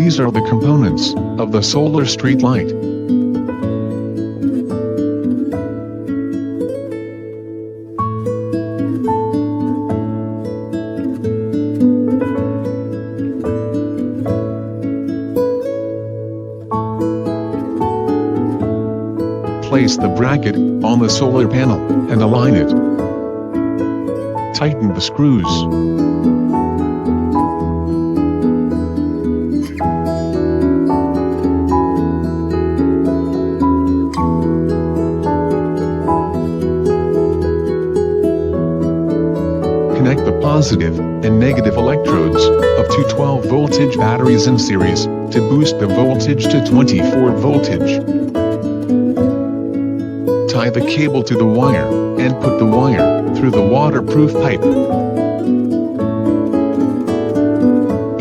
These are the components of the solar street light. Place the bracket on the solar panel and align it. Tighten the screws. Connect the positive and negative electrodes of two 12-voltage batteries in series to boost the voltage to 24 voltage. Tie the cable to the wire and put the wire through the waterproof pipe.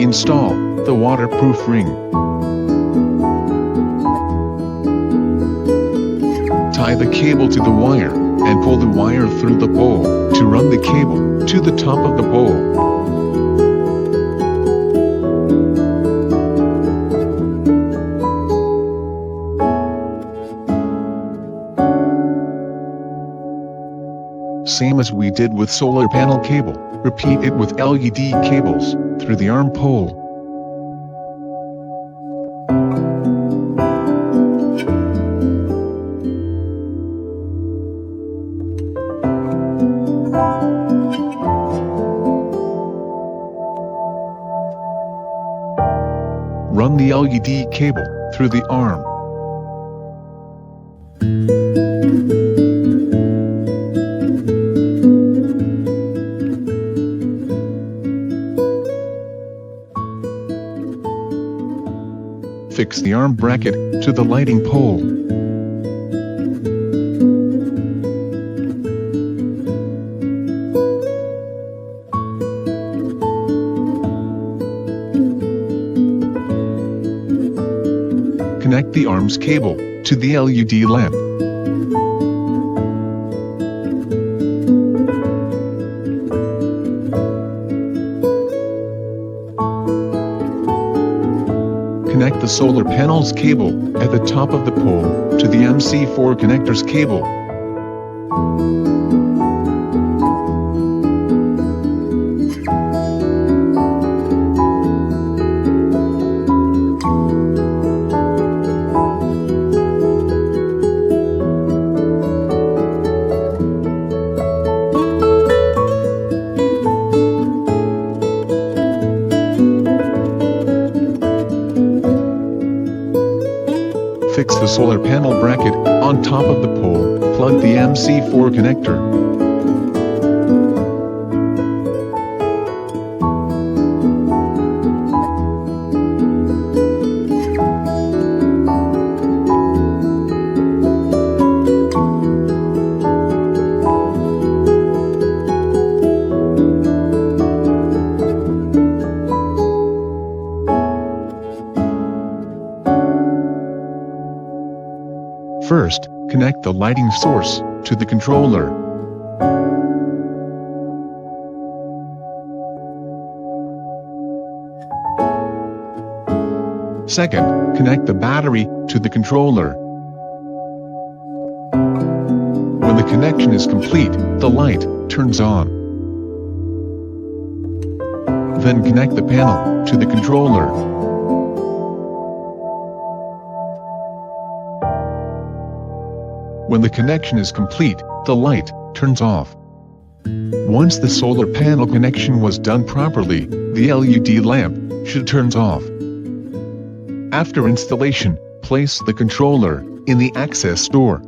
Install the waterproof ring. Tie the cable to the wire and pull the wire through the pole to run the cable to the top of the pole. Same as we did with solar panel cable, repeat it with LED cables through the arm pole. Run the LED cable through the arm. Fix the arm bracket to the lighting pole. Connect the arm's cable to the LED lamp. Connect the solar panel's cable at the top of the pole to the MC4 connector's cable. Fix the solar panel bracket on top of the pole, plug the MC4 connector. First, connect the lighting source to the controller. Second, connect the battery to the controller. When the connection is complete, the light turns on. Then connect the panel to the controller. When the connection is complete, the light turns off. Once the solar panel connection was done properly, the LED lamp should turn off. After installation, place the controller in the access door.